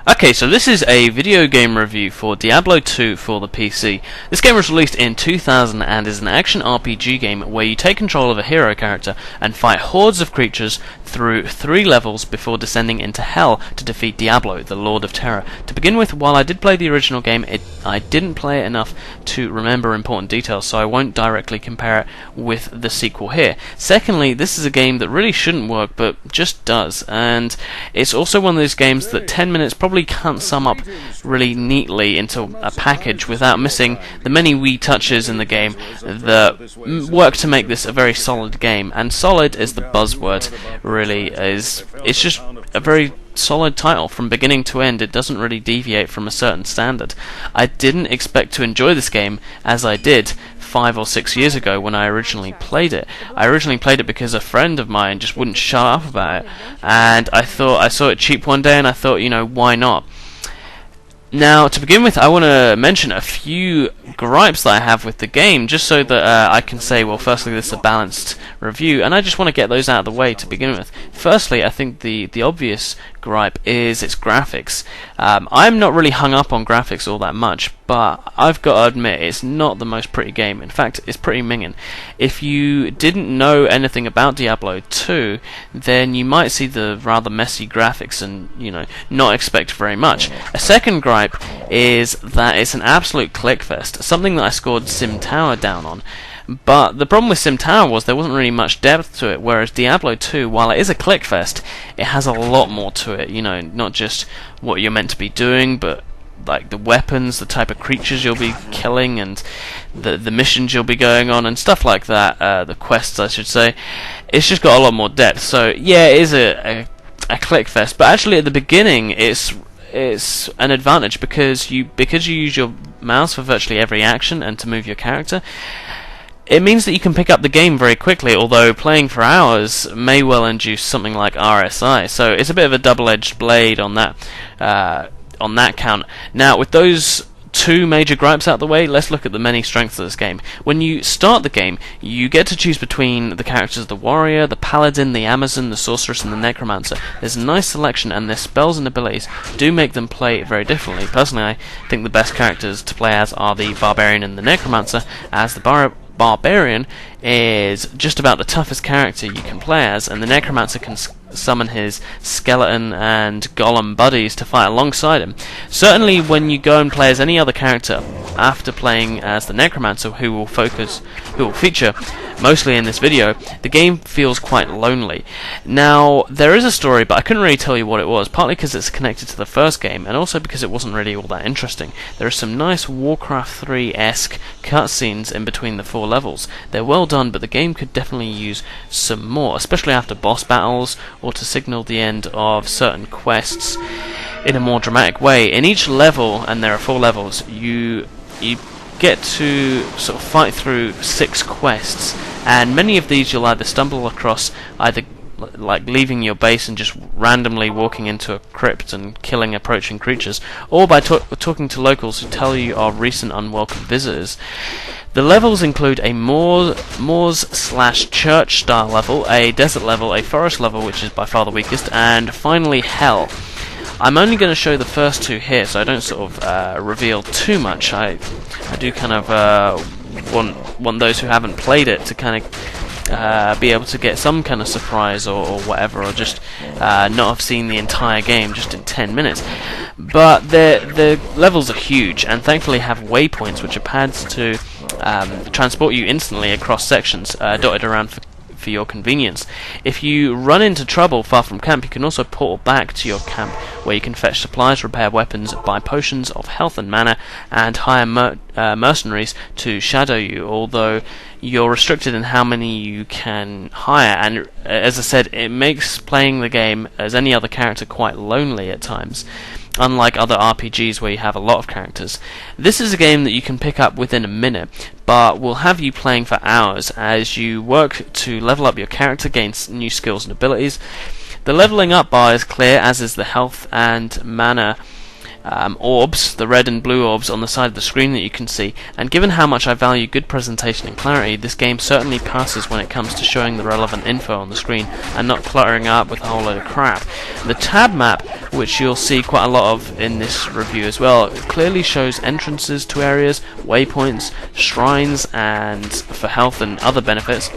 Okay, so this is a video game review for Diablo 2 for the PC. This game was released in 2000 and is an action RPG game where you take control of a hero character and fight hordes of creatures through 3 levels before descending into hell to defeat Diablo, the Lord of Terror. To begin with, while I did play the original game, I didn't play it enough to remember important details, so I won't directly compare it with the sequel here. Secondly, this is a game that really shouldn't work, but just does, and it's also one of those games that 10 minutes probably can't sum up really neatly into a package without missing the many wee touches in the game that work to make this a very solid game. And solid is the buzzword, really. It's just a very solid title from beginning to end. It doesn't really deviate from a certain standard. I didn't expect to enjoy this game as I did 5 or 6 years ago when I originally played it. I originally played it because a friend of mine just wouldn't shut up about it, and I saw it cheap one day and I thought, why not? Now, to begin with, I want to mention a few gripes that I have with the game, just so that I can say, well, firstly, this is a balanced review, and I just want to get those out of the way to begin with. Firstly, I think the obvious gripe is its graphics. I'm not really hung up on graphics all that much, but I've got to admit, it's not the most pretty game. In fact, it's pretty minging. If you didn't know anything about Diablo 2, then you might see the rather messy graphics and, not expect very much. A second gripe is that it's an absolute clickfest, something that I scored Sim Tower down on. But the problem with Sim Tower was there wasn't really much depth to it, whereas Diablo 2, while it is a clickfest, it has a lot more to it, not just what you're meant to be doing, but like the weapons, the type of creatures you'll be killing, and the missions you'll be going on, and stuff like that, the quests I should say. It's just got a lot more depth, so yeah, it is a clickfest, but actually at the beginning it's an advantage because you use your mouse for virtually every action and to move your character. It means that you can pick up the game very quickly, although playing for hours may well induce something like RSI. So it's a bit of a double-edged blade on that count. Now, with those two major gripes out of the way, let's look at the many strengths of this game. When you start the game, you get to choose between the characters of the warrior, the paladin, the amazon, the sorceress, and the necromancer. There's a nice selection, and their spells and abilities do make them play very differently. Personally, I think the best characters to play as are the barbarian and the necromancer, as the barbarian is just about the toughest character you can play as, and the necromancer can summon his skeleton and golem buddies to fight alongside him. Certainly when you go and play as any other character after playing as the necromancer, who will feature mostly in this video, the game feels quite lonely. Now, there is a story, but I couldn't really tell you what it was, partly because it's connected to the first game, and also because it wasn't really all that interesting. There are some nice Warcraft 3-esque cutscenes in between the 4 levels. They're well done, but the game could definitely use some more, especially after boss battles, or to signal the end of certain quests in a more dramatic way. In each level, and there are 4 levels, you get to sort of fight through 6 quests, and many of these you'll either stumble across, either like leaving your base and just randomly walking into a crypt and killing approaching creatures, or by talking to locals who tell you are recent unwelcome visitors. The levels include a moors/church style level, a desert level, a forest level, which is by far the weakest, and finally hell. I'm only going to show the first 2 here, so I don't sort of reveal too much. I do kind of want those who haven't played it to kind of be able to get some kind of surprise or whatever, or just not have seen the entire game just in 10 minutes. But the levels are huge, and thankfully have waypoints, which are pads to transport you instantly across sections, dotted around for your convenience. If you run into trouble far from camp, you can also portal back to your camp, where you can fetch supplies, repair weapons, buy potions of health and mana, and hire mercenaries to shadow you, although you're restricted in how many you can hire, and as I said, it makes playing the game as any other character quite lonely at times, unlike other RPGs where you have a lot of characters. This is a game that you can pick up within a minute, but will have you playing for hours as you work to level up your character, gain new skills and abilities. The leveling up bar is clear, as is the health and mana orbs, the red and blue orbs on the side of the screen that you can see, and given how much I value good presentation and clarity, this game certainly passes when it comes to showing the relevant info on the screen and not cluttering up with a whole load of crap. The tab map, which you'll see quite a lot of in this review as well, clearly shows entrances to areas, waypoints, shrines, and for health and other benefits,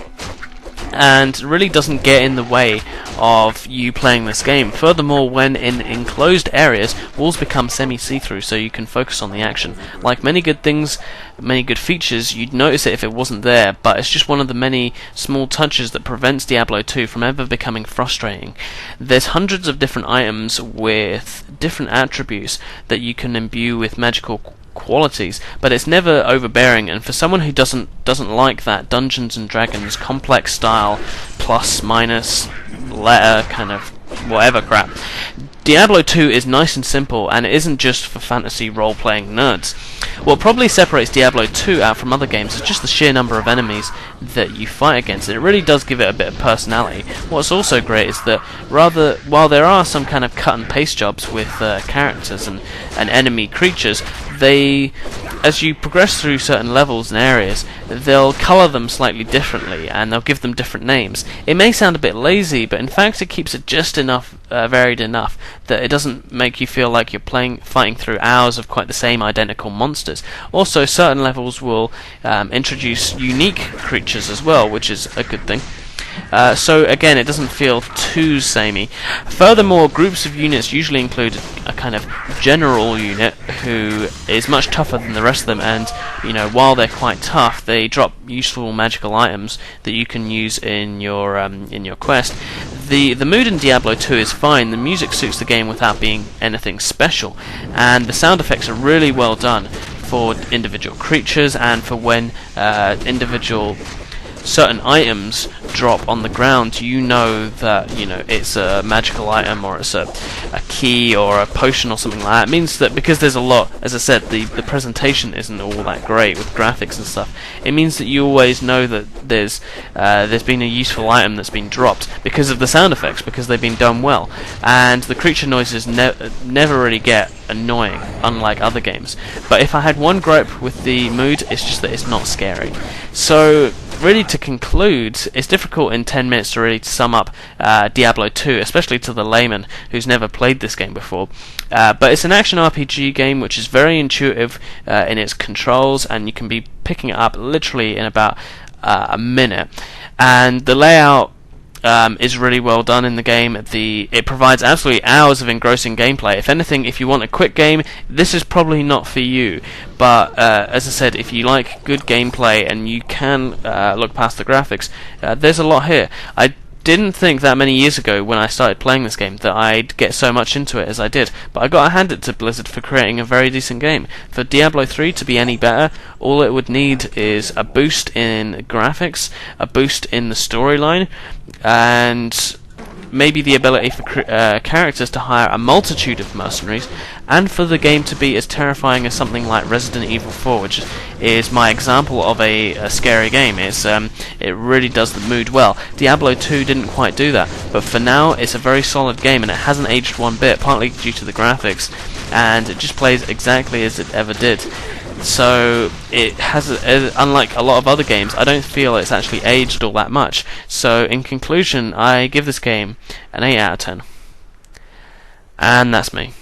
and really doesn't get in the way of you playing this game. Furthermore, when in enclosed areas, walls become semi-see-through so you can focus on the action. Like many good things, many good features, you'd notice it if it wasn't there, but it's just one of the many small touches that prevents Diablo 2 from ever becoming frustrating. There's hundreds of different items with different attributes that you can imbue with magical qualities, but it's never overbearing, and for someone who doesn't like that Dungeons and Dragons complex style plus minus letter kind of whatever crap, Diablo 2 is nice and simple, and it isn't just for fantasy role-playing nerds. What probably separates Diablo 2 out from other games is just the sheer number of enemies that you fight against. It really does give it a bit of personality. What's also great is that while there are some kind of cut and paste jobs with characters and enemy creatures, as you progress through certain levels and areas, they'll colour them slightly differently, and they'll give them different names. It may sound a bit lazy, but in fact it keeps it just enough varied enough that it doesn't make you feel like you're fighting through hours of quite the same identical monsters. Also, certain levels will introduce unique creatures as well, which is a good thing. So again, it doesn't feel too samey. Furthermore, groups of units usually include a kind of general unit who is much tougher than the rest of them, and while they're quite tough, they drop useful magical items that you can use in your quest. The mood in Diablo 2 is fine. The music suits the game without being anything special, and the sound effects are really well done for individual creatures and for when individual certain items drop on the ground. You know that it's a magical item, or it's a key or a potion or something like that. It means that because there's a lot, as I said, the presentation isn't all that great with graphics and stuff. It means that you always know that there's been a useful item that's been dropped because of the sound effects, because they've been done well, and the creature noises never really get annoying, unlike other games. But if I had one gripe with the mood, it's just that it's not scary. So really, to conclude, it's difficult in 10 minutes to really sum up Diablo 2, especially to the layman who's never played this game before. But it's an action RPG game which is very intuitive in its controls, and you can be picking it up literally in about a minute. And the layout is really well done in the game. It provides absolutely hours of engrossing gameplay. If anything, if you want a quick game, this is probably not for you. But as I said, if you like good gameplay and you can look past the graphics, there's a lot here. I didn't think that many years ago when I started playing this game that I'd get so much into it as I did, but I got to hand it to Blizzard for creating a very decent game. For Diablo 3 to be any better, all it would need is a boost in graphics, a boost in the storyline, and maybe the ability for characters to hire a multitude of mercenaries, and for the game to be as terrifying as something like Resident Evil 4, which is my example of a scary game. It really does the mood well. Diablo 2 didn't quite do that, but for now it's a very solid game, and it hasn't aged one bit, partly due to the graphics, and it just plays exactly as it ever did. So it has, unlike a lot of other games, I don't feel it's actually aged all that much. So in conclusion, I give this game an 8 out of 10. And that's me.